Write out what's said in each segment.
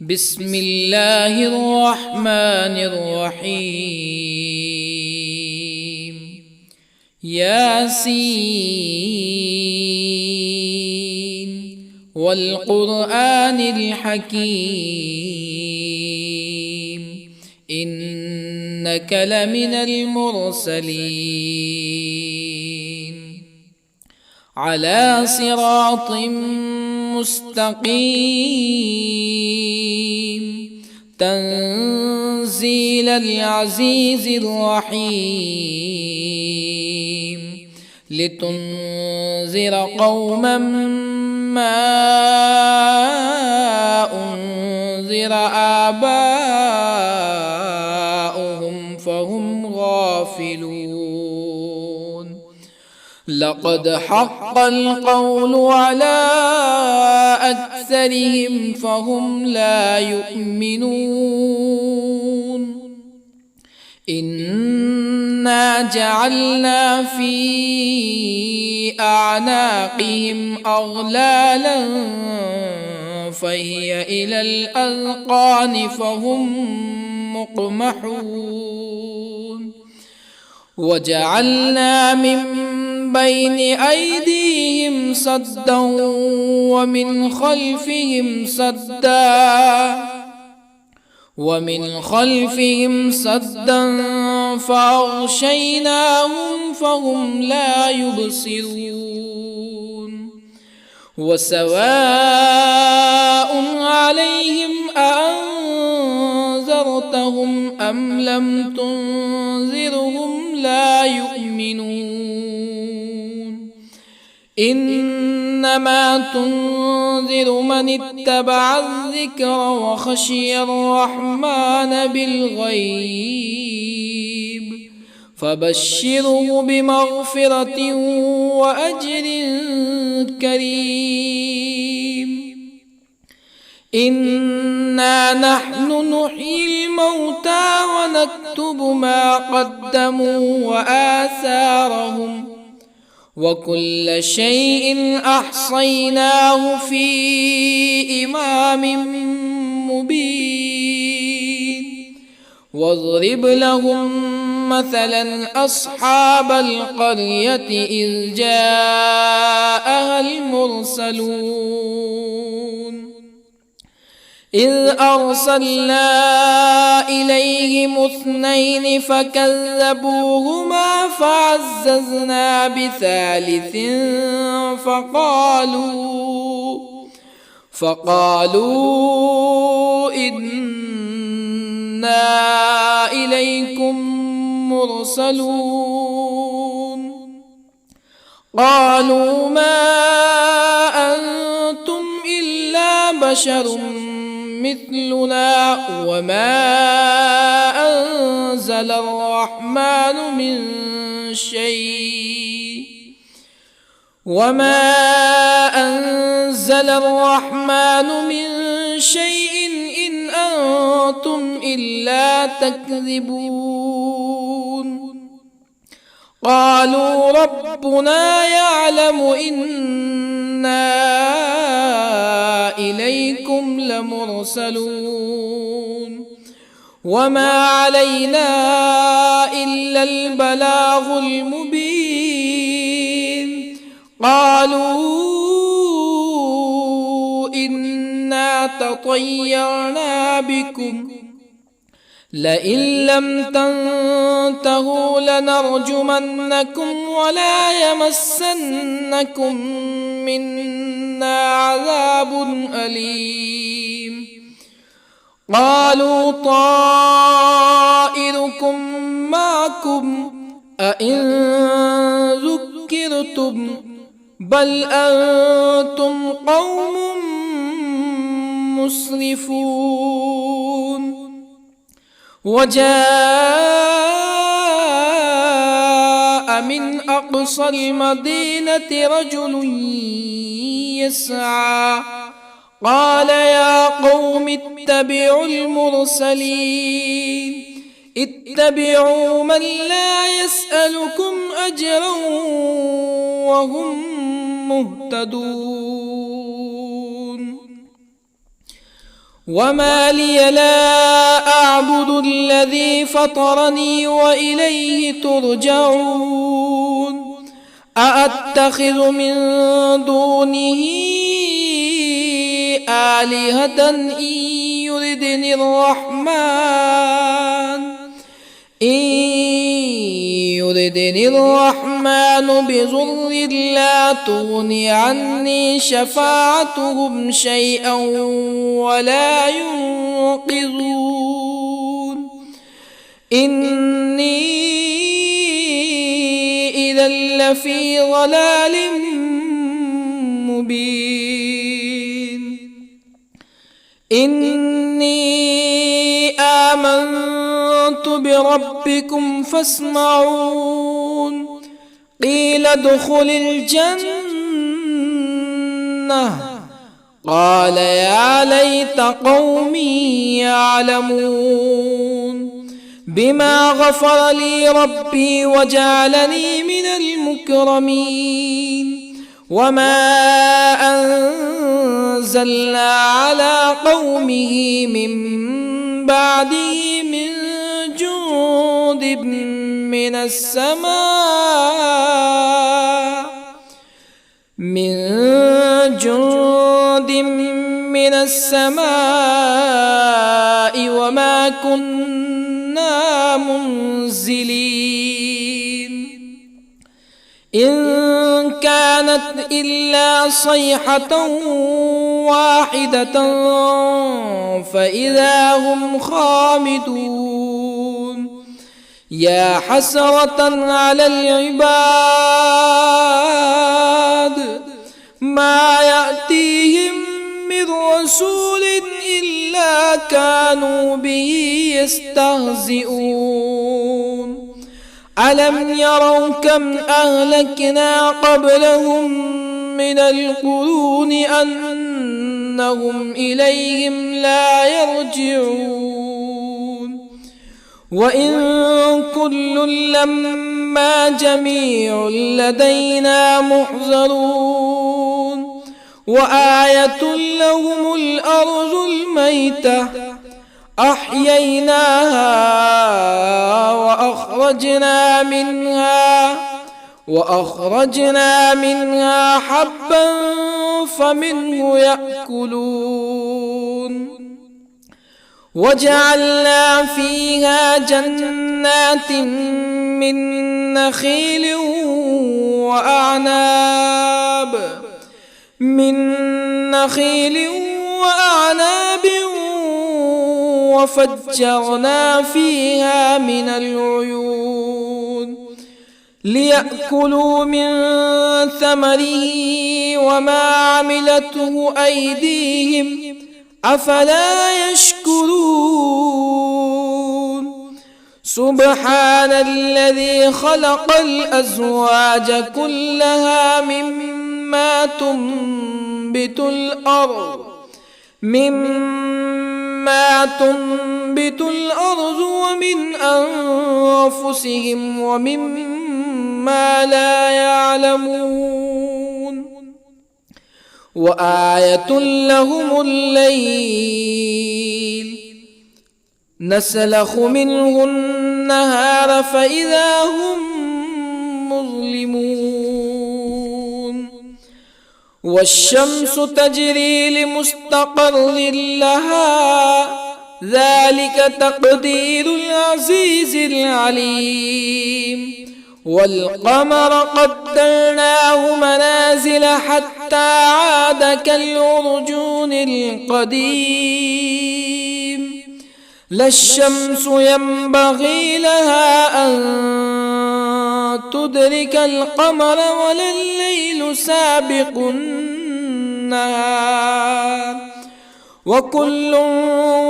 بسم الله الرحمن الرحيم. ياسين والقرآن الحكيم إنك لمن المرسلين على صراط مستقيم تنزيل العزيز الرحيم لتنذر قوما ما أنذر آباؤهم فهم غافلون. لقد حق القول على أكثرهم فهم لا يؤمنون. إنا جعلنا في أعناقهم أغلالا فهي إلى الأذقان فهم مقمحون. وجعلنا من بين أيديهم سدا ومن خلفهم سدا فأغشيناهم فهم لا يبصرون. وسواء عليهم أأنذرتهم أم لم تنذرهم لا يؤمنون. إنما تنذر من اتبع الذكر وخشي الرحمن بالغيب فبشره بمغفرة وأجر كريم. إنا نحن نحيي الموتى ونكتب ما قدموا وآثارهم وكل شيء أحصيناه في إمام مبين. واضرب لهم مثلا أصحاب القرية إذ جاءها المرسلون إذ أرسلنا إليهم اثنين فكذبوهما فعززنا بثالث فقالوا إنا إليكم مرسلون. قالوا ما أنتم إلا بشر مثلنا وما أنزل الرحمن من شيء إن أنتم إلا تكذبون. قالوا ربنا يعلم إنا إليكم لمرسلون وما علينا إلا البلاغ المبين. قالوا إنا تطيرنا بكم لئن لم تنتهوا لنرجمنكم ولا يمسنكم منا عذاب أليم. قالوا طائركم معكم أئن ذكرتم بل أنتم قوم مسرفون. وجاء من أقصى المدينة رجل يسعى قال يا قوم اتبعوا المرسلين اتبعوا من لا يسألكم أجرا وهم مهتدون. وما لي لا أعبد الذي فطرني وإليه ترجعون أأتخذ من دونه آلهة يردني الرحمن بضر لا تغن عني شفاعتهم شيئا ولا ينقذون إني إذا لفي ضلال مبين إني آمنت بربكم فاسمعون قيل ادخل الجنة قال يا ليت قومي يعلمون بما غفر لي ربي وجعلني من المكرمين وما أنزلنا على قومه من بعده من جند من السماء وما كنا منزلين إن كانت إلا صيحة واحدة فإذا هم خامدون يا حسرة على العباد ما يأتيهم من رسول إلا كانوا به يستهزئون ألم يروا كم أهلكنا قبلهم من القرون أنهم إليهم لا يرجعون وإن كل لما جميع لدينا محضرون وآية لهم الأرض الميتة أحييناها وأخرجنا منها حبا فمنه يأكلون وجعلنا فيها جنات من نخيل وأعناب وفجرنا فيها من العيون ليأكلوا من ثمره وما عملته أيديهم أفلا يشكرون سبحان الذي خلق الأزواج كلها مما تنبت الأرض ومن أنفسهم ومما لا يعلمون وآية لهم الليل نسلخ منه النهار فإذا هم مظلمون والشمس تجري لمستقر لها ذلك تقدير العزيز العليم والقمر قدرناه منازل حتى عاد كالعرجون القديم لا الشمس ينبغي لها أن تدرك القمر ولا الليل سابق النهار وكل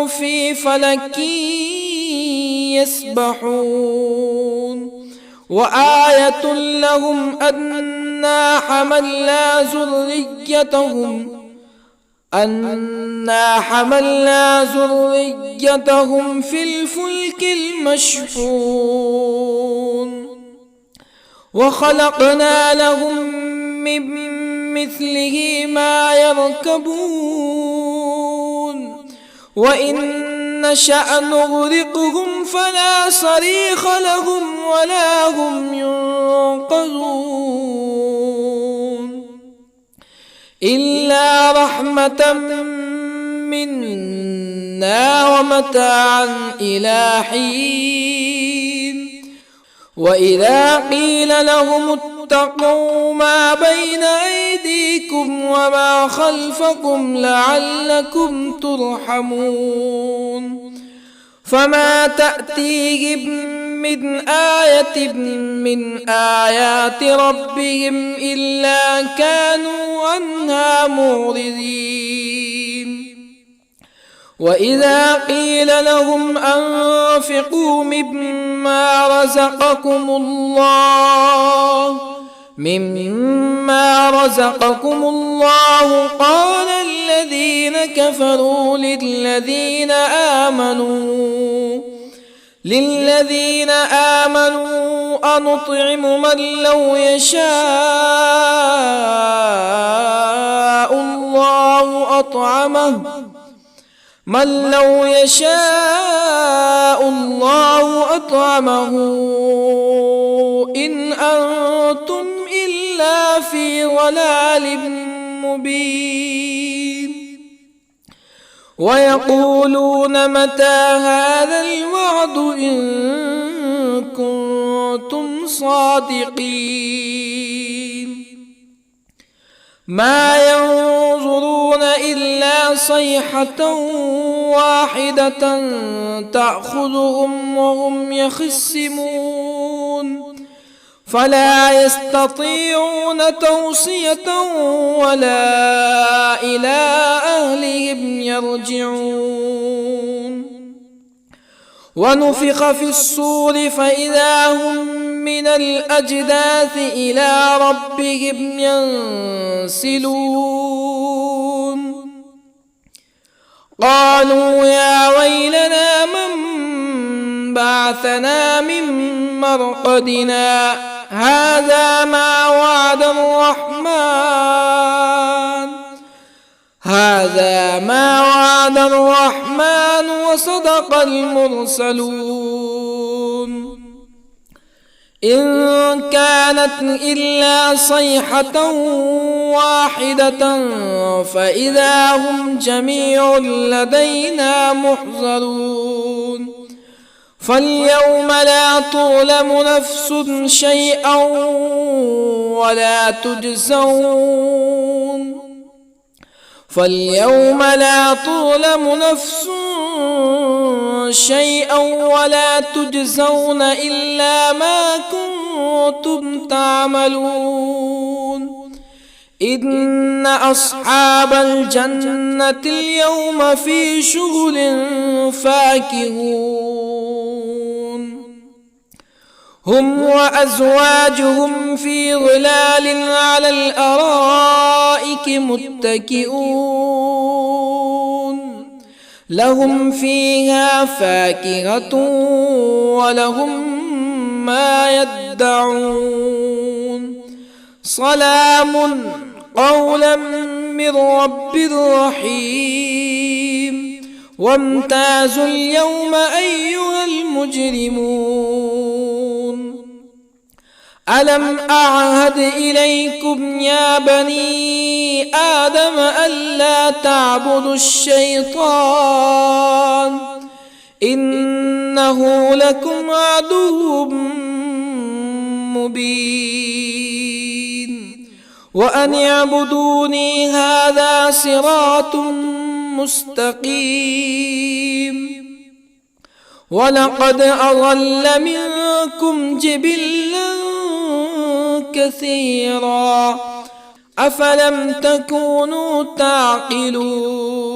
في فلك يسبحون وآية لهم أنا حملنا ذريتهم في الفلك المشحون وخلقنا لهم من مثله ما يركبون وإن نشأ نغرقهم فلا صريخ لهم ولا هم ينقذون إلا رحمة منا ومتاعا إلى حين وإذا قيل لهم اتقوا ما بين أيديكم وما خلفكم لعلكم ترحمون فما تأتيهم من آية من آيات ربهم إلا كانوا عنها معرضين وإذا قيل لهم أنفقوا مما رزقكم الله قال الذين كفروا للذين آمنوا أنطعم من لو يشاء الله أطعمه إن أنتم إلا في ضلال مبين ويقولون متى هذا الوعد إن كنتم صادقين ما ينظرون إلا صيحة واحدة تأخذهم وهم يخصمون فلا يستطيعون توصية ولا إلى أهلهم يرجعون ونفخ في الصور فإذا هم من الأجداث إلى ربهم ينسلون قالوا يا ويلنا من بعثنا من مرقدنا هذا ما وعد الرحمن وصدق المرسلون إن كانت إلا صيحة واحدة فإذا هم جميع لدينا محضرون فاليوم لا تظلم نفس شيئا ولا تجزون إلا ما كنتم تعملون إن أصحاب الجنة اليوم في شغل فاكهون هم وأزواجهم في ظلال على الأرائك متكئون لهم فيها فاكهة ولهم ما يدعون سلام قولا من رب رحيم وامتازوا اليوم أيها المجرمون ألم أعهد إليكم يا بني آدم ألا تعبدوا الشيطان إنه لكم عدو مبين وأن اعبدوني هذا صراط مستقيم ولقد أضل منكم جبلا كثيرا أفلم تكونوا تعقلون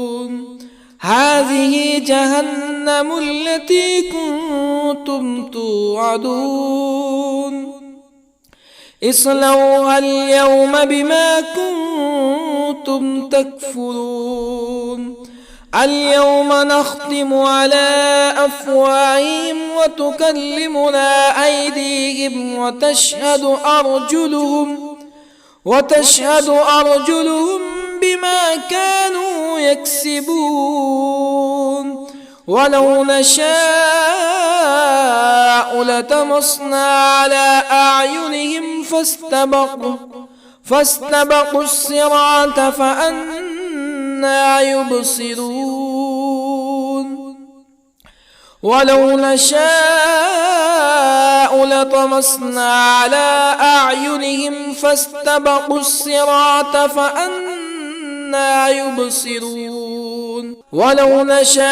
هذه جهنم التي كنتم توعدون اصلوها اليوم بما كنتم تكفرون اليوم نختم على أفواههم وتكلمنا أيديهم وتشهد أرجلهم بما كانوا يكسبون ولو نشاء لطمسنا على أعينهم فاستبقوا الصراط فأنى يبصرون ولو نشاء لطمسنا على أعينهم فاستبقوا الصراط فأنى يبصرون ولو نشاء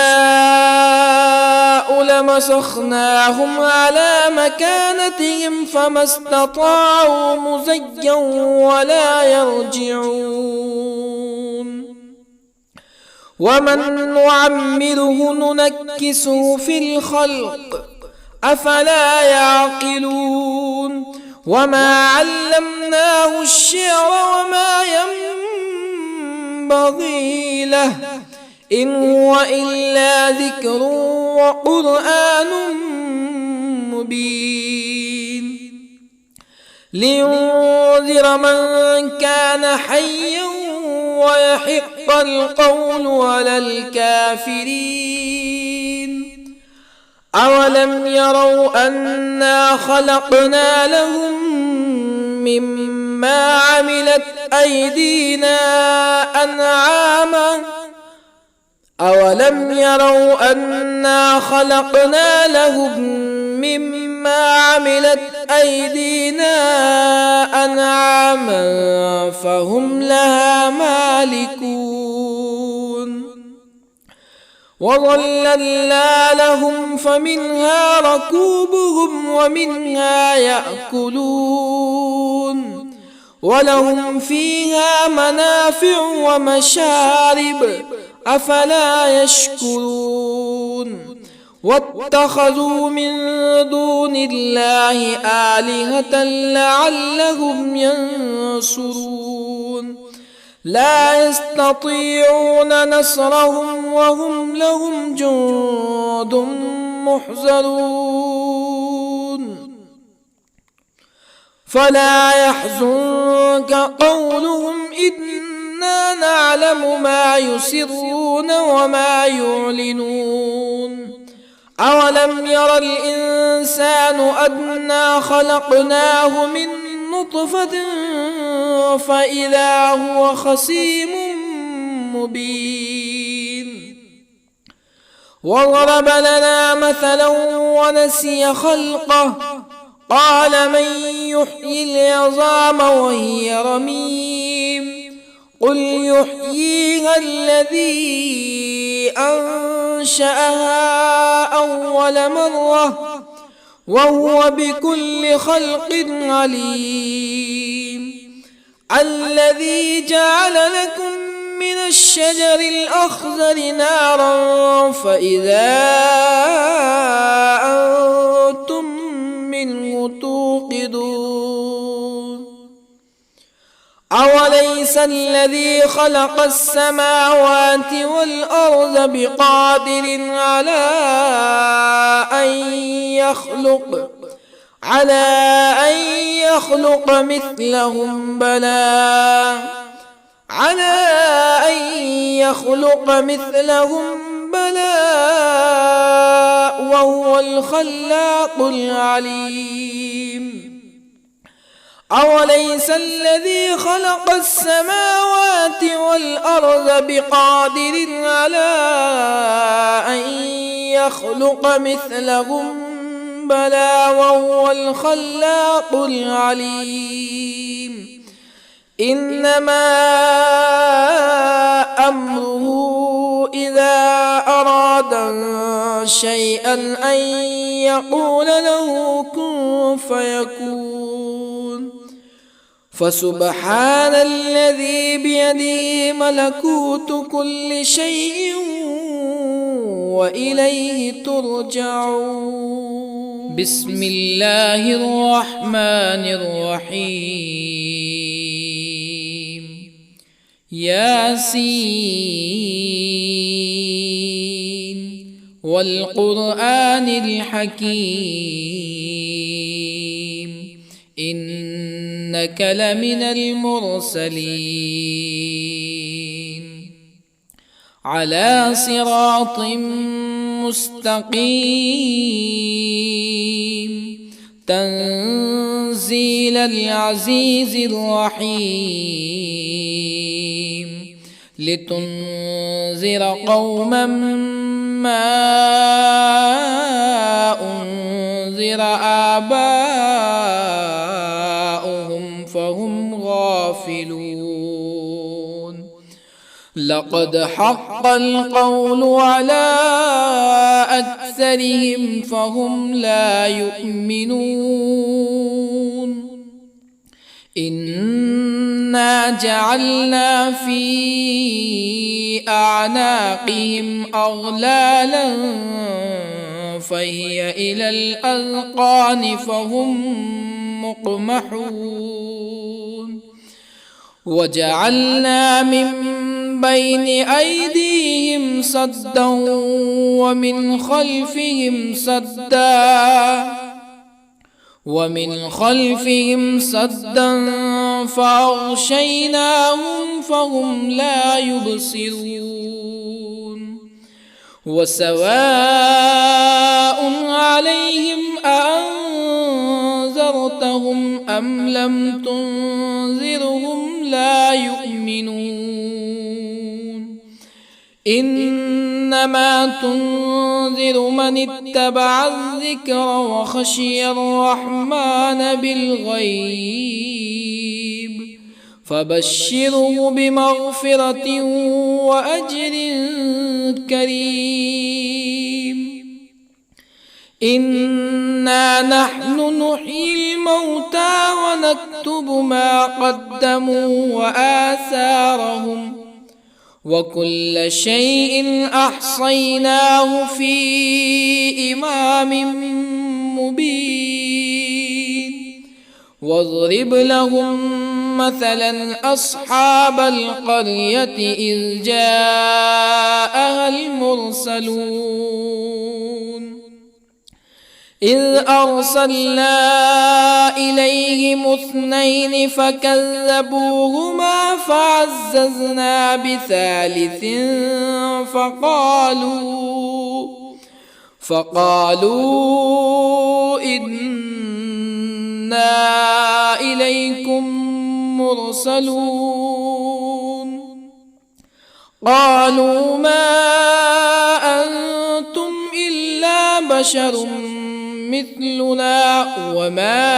لمسخناهم على مكانتهم فما استطاعوا مزيا ولا يرجعون ومن نعمره ننكسه في الخلق أفلا يعقلون وما علمناه الشعر وما ينبغي له إن هو إلا ذكر وقرآن مبين لينذر من كان حيا ويحق القول على الكافرين أولم يروا أنا خلقنا لهم مما عملت أيدينا أنعاما أولم يروا أنا خلقنا لهم مما عملت أيدينا أنعاما فهم لها مالكون وظللنا لهم فمنها ركوبهم ومنها يأكلون ولهم فيها منافع ومشارب أفلا يشكرون واتخذوا من دون الله آلهة لعلهم ينصرون لا يستطيعون نصرهم وهم لهم جند محضرون فلا يحزنك قولهم إنا نعلم ما يسرون وما يعلنون أولم ير الإنسان أنا خلقناه من نطفة فإذا هو خصيم مبين وضرب لنا مثلا ونسي خلقه قال من يحيي العظام وهي رميم قل يحييها الذي أنشأها أول مرة وهو بكل خلق عليم الذي جعل لكم من الشجر الأخضر نارا فإذا أنتم منه توقدون أوليس الذي خلق السماوات والأرض بقادر على أن يخلق مثلهم بلى وهو الخلاق العليم أوليس الذي خلق السماوات والأرض بقادر على أن يخلق مثلهم بلى وهو الخلاق العليم إنما أمره إذا أراد شيئا أن يقول له كن فيكون فسبحان الذي بيده ملكوت كل شيء وإليه ترجعون بسم الله الرحمن الرحيم ياسين والقرآن الحكيم إنك لمن المرسلين على صراط مستقيم تنزيل العزيز الرحيم لتنذر قوما ما أنذر آباؤهم فهم غافلون لقد حق القول على أكثرهم فهم لا يؤمنون إنا جعلنا في أعناقهم أغلالا فهي إلى الأذقان فهم مقمحون وجعلنا من بين أيديهم سدا ومن خلفهم سدا فأغشيناهم فهم لا يبصرون وسواء عليهم أأنذرتهم أم لم تنذرهم لا يؤمنون إنما تنذر من اتبع الذكر وخشي الرحمن بالغيب فبشره بمغفرة وأجر كريم إنا نحن نحيي الموتى ونكتب ما قدموا وآثارهم وكل شيء أحصيناه في إمام مبين واضرب لهم مثلا أصحاب القرية إذ جاءها المرسلون إذ أرسلنا إليهم اثنين فكذبوهما فعززنا بثالث فقالوا إنا إليكم مرسلون قالوا ما أنتم إلا بشر مثلنا وما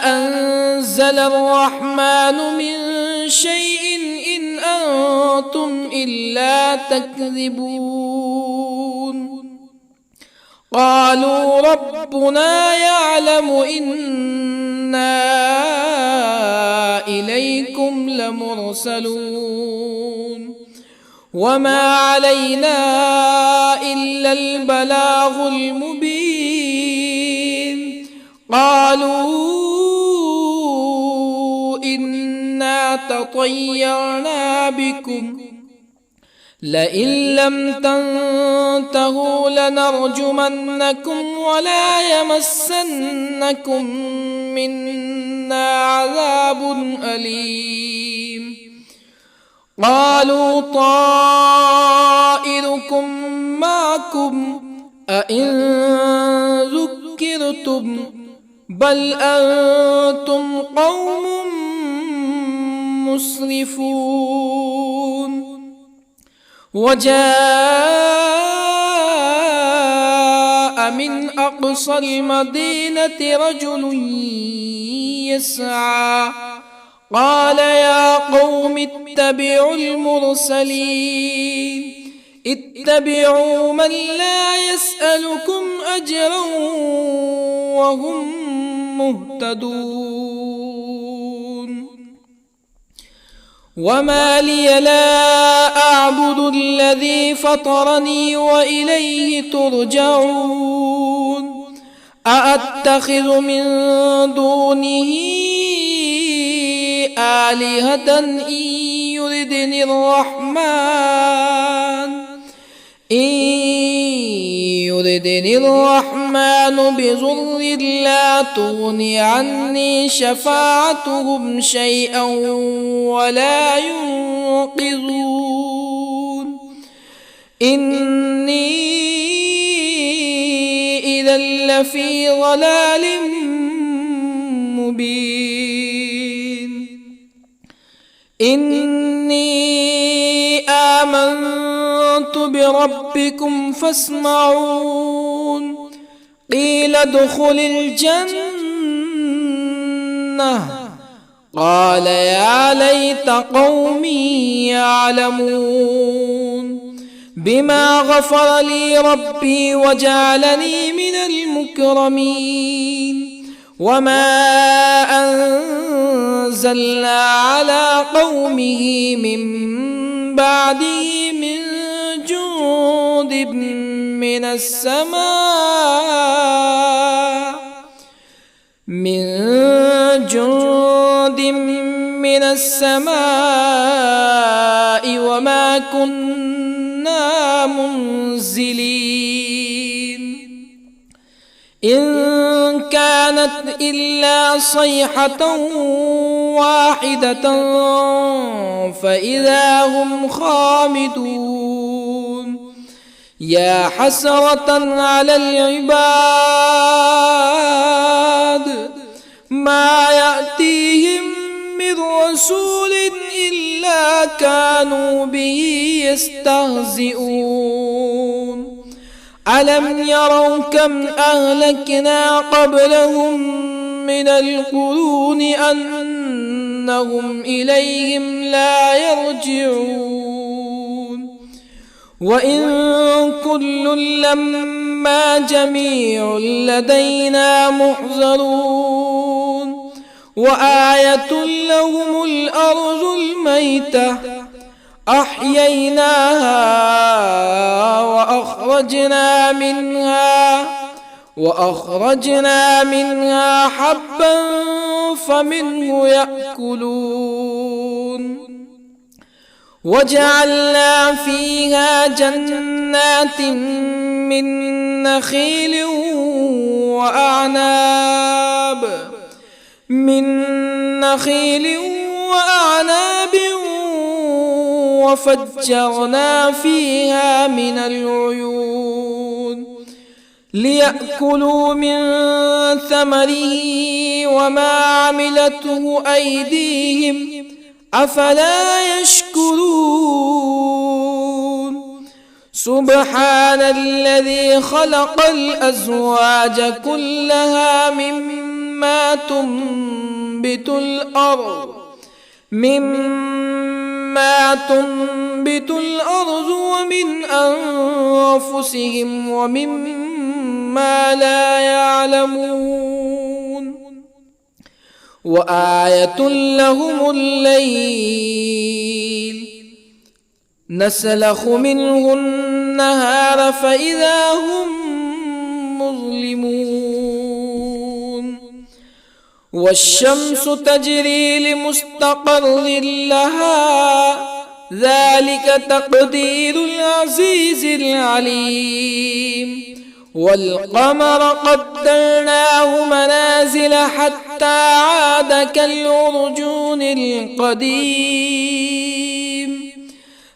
أنزل الرحمن من شيء إن أنتم إلا تكذبون قالوا ربنا يعلم إنا إليكم لمرسلون وما علينا إلا البلاغ المبين قالوا إنا تطيرنا بكم لئن لم تنتهوا لنرجمنكم ولا يمسنكم منا عذاب أليم قالوا طائركم معكم أئن ذكرتم بل أنتم قوم مسرفون وجاء من أقصى المدينة رجل يسعى قال يا قوم اتبعوا المرسلين اتبعوا من لا يسألكم أجرا وهم مهتدون وما لي لا أعبد الذي فطرني وإليه ترجعون أأتخذ من دونه آلهة يردني الرحمن بضر لا تغني عني شفاعتهم شيئا ولا ينقذون إني إذا لفي ضلال مبين إني آمنت بربكم فاسمعون قيل ادخل الجنة قال يا ليت قومي يعلمون بما غفر لي ربي وجعلني من المكرمين وما أنزلنا على قومه من بعده من جند من السماء وما كنا منزلين إن كانت إلا صيحة واحدة فإذا هم خامدون يا حسرة على العباد ما يأتيهم من رسول إلا كانوا به يستهزئون ألم يروا كم أهلكنا قبلهم من القرون أنهم إليهم لا يرجعون وإن كل لما جميع لدينا محضرون وآية لهم الأرض الميتة أحييناها وأخرجنا منها حبا فمنه يأكلون وجعلنا فيها جنات من نخيل وأعناب وفجرنا فيها من العيون ليأكلوا من ثمره وما عملته أيديهم أفلا يشكرون سبحان الذي خلق الأزواج كلها مما تنبت الأرض ومن أنفسهم ومما لا يعلمون وآية لهم الليل نسلخ منه النهار فإذا هم مظلمون والشمس تجري لمستقر لها ذلك تقدير العزيز العليم والقمر قدرناه منازل حتى عاد كالعرجون القديم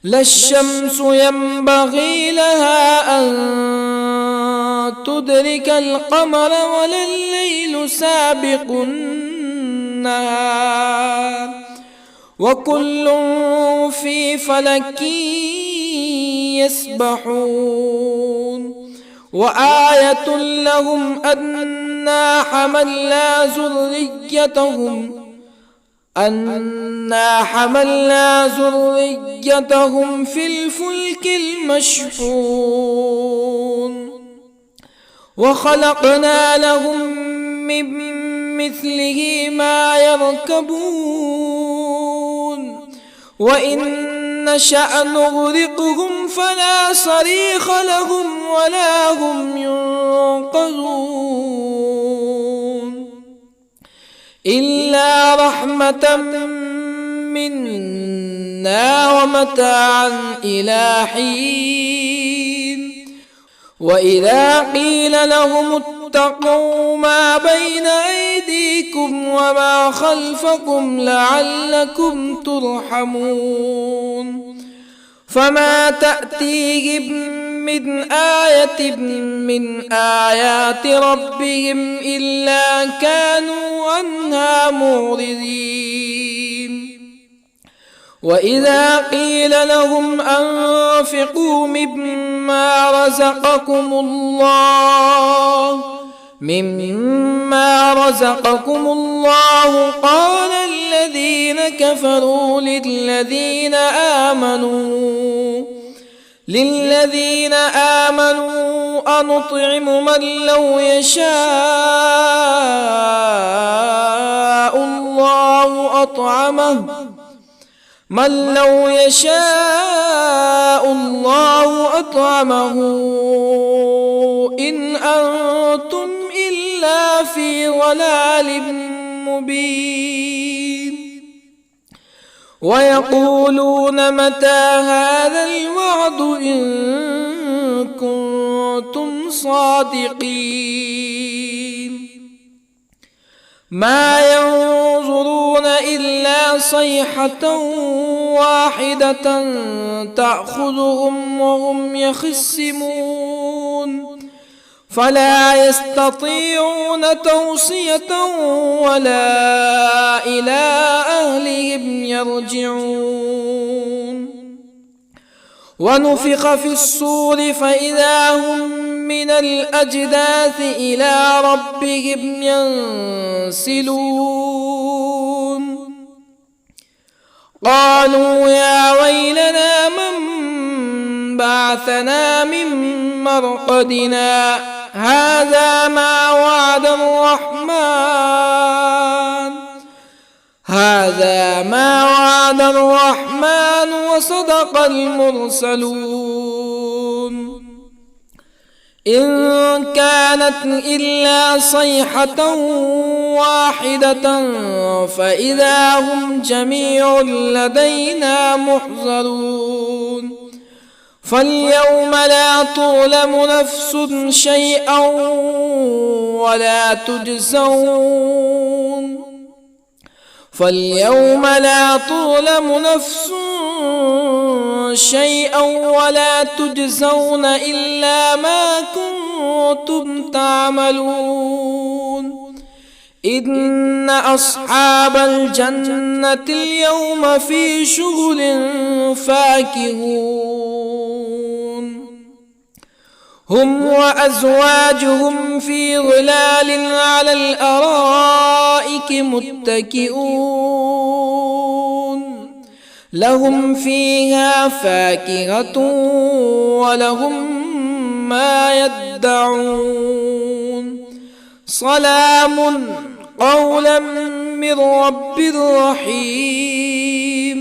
لا الشمس ينبغي لها أن تدرك القمر ولا الليل سابق النهار وكل في فلك يسبحون وآية لهم أنا حملنا ذريتهم في الفلك المشحون وخلقنا لهم من مثله ما يركبون وإن نشأ نغرقهم فلا صريخ لهم ولا هم ينقذون إلا رحمة منا ومتاعا إلى حين وإذا قيل لهم اتقوا ما بين أيديكم وما خلفكم لعلكم ترحمون فما تأتيهم من آية من آيات ربهم إلا كانوا عنها معرضين وإذا قيل لهم أنفقوا مما رزقكم الله قال الذين كفروا للذين آمنوا أنطعم من لو يشاء الله أطعمه إن أنتم إلا في ضلال مبين ويقولون متى هذا الوعد إن كنتم صادقين ما ينظرون إلا صيحة واحدة تأخذهم وهم يخصمون فلا يستطيعون توصية ولا إلى أهلهم يرجعون ونفخ في الصور فإذا هم من الأجداث إلى ربهم ينسلون قالوا يا ويلنا من بعثنا من مرقدنا هذا ما وعد الرحمن وصدق المرسلون إن كانت إلا صيحة واحدة فإذا هم جميع لدينا محضرون فاليوم لا تظلم نفس شيئا ولا تجزون إلا ما كنتم تعملون إن أصحاب الجنة اليوم في شغل فاكهون هم وأزواجهم في ظلال على الأرائك متكئون لهم فيها فاكهة ولهم ما يدعون سلام قولا من رب رحيم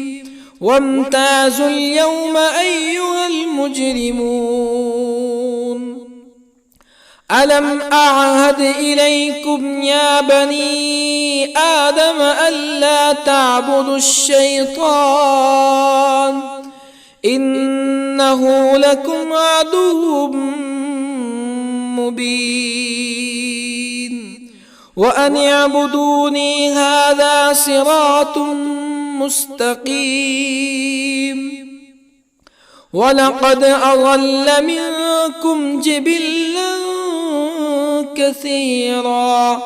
وامتازوا اليوم أيها المجرمون ألم أعهد إليكم يا بني آدم ألا تعبدوا الشيطان إنه لكم عدو مبين وأن اعبدوني هذا صراط مستقيم ولقد أضل منكم جبلا كثيرا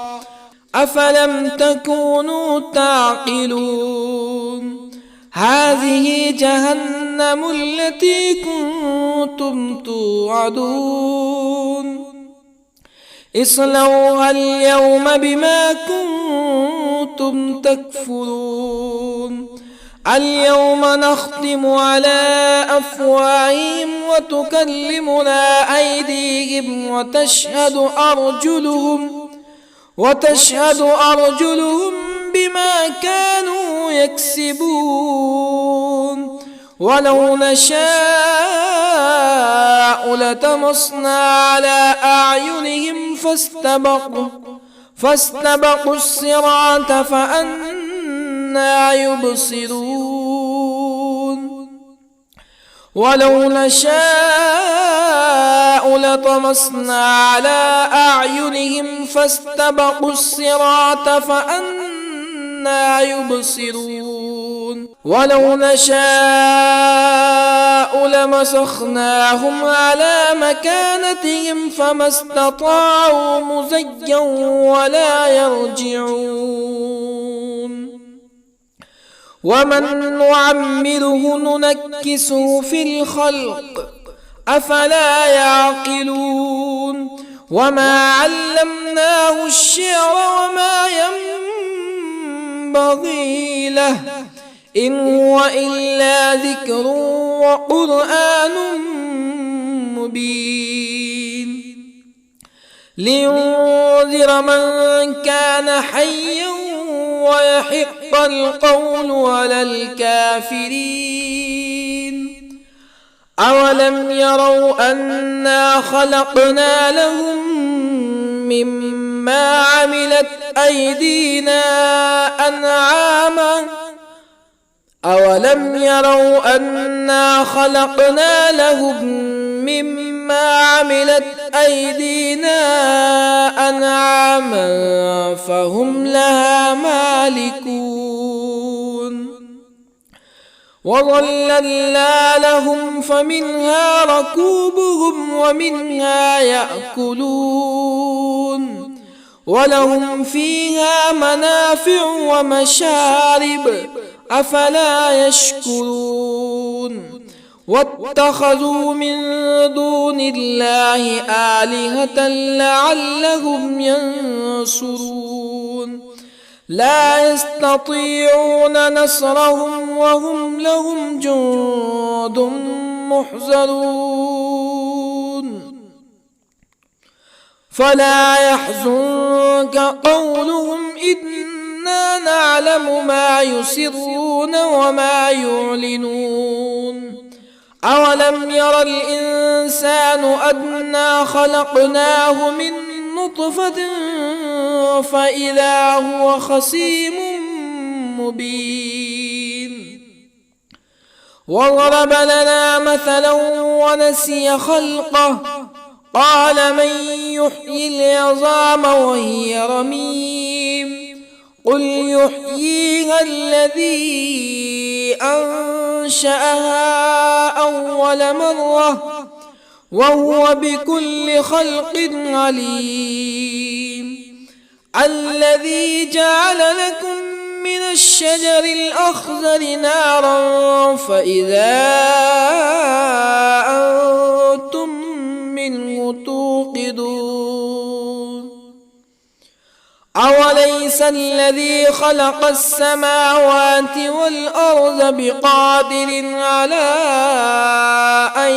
أفلم تكونوا تعقلون هذه جهنم التي كنتم توعدون اصلوها اليوم بما كنتم تكفرون اليوم نختم على أفواههم وتكلمنا أيديهم وتشهد أرجلهم بما كانوا يكسبون ولو نشاء لطمسنا على أعينهم فاستبقوا الصراط فأنى يبصرون ولو نشاء لطمسنا على أعينهم فاستبقوا الصراط فأنى يبصرون ولو نشاء لمسخناهم على مكانتهم فما استطاعوا مزيا ولا يرجعون ومن نعمره ننكسه في الخلق أفلا يعقلون وما علمناه الشعر وما ينبغي له إن هو إلا ذكر وقرآن مبين لينذر من كان حيا ويحق القول على الكافرين أولم يروا أنا خلقنا لهم مما عملت أيدينا أنعاما أولم يروا أنا خلقنا لهم مما عملت أيدينا أنعاما فهم لها مالكون وظللنا لهم فمنها ركوبهم ومنها يأكلون ولهم فيها منافع ومشارب أفلا يشكرون واتخذوا من دون الله آلهة لعلهم ينصرون لا يستطيعون نصرهم وهم لهم جند محضرون فلا يحزنك قولهم إنا نعلم ما يسرون وما يعلنون أولم ير الإنسان أنا خلقناه من نطفة فإذا هو خصيم مبين وضرب لنا مثلا ونسي خلقه قال من يحيي العظام وهي رميم قل يحييها الذي أنشأها أول مرة وهو بكل خلق عليم الذي جعل لكم من الشجر الأخضر نارا فإذا أنتم منه توقدون أوليس الذي خلق السماوات والأرض بقادر على أن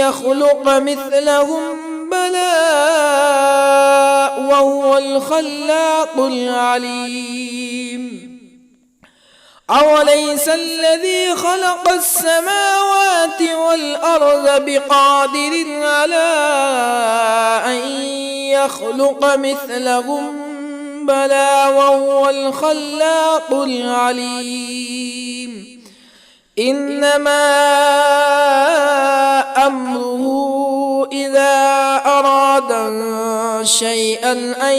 يخلق مثلهم بلى وهو الخلاق العليم أوليس الذي خلق السماوات والأرض بقادر على أن يخلق مثلهم بلى وهو الخلاق العليم إنما أمره إذا أراد شيئا أن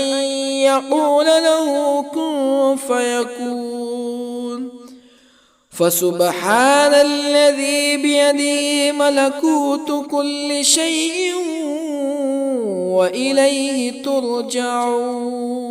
يقول له كن فيكون فسبحان الذي بيده ملكوت كل شيء وإليه ترجعون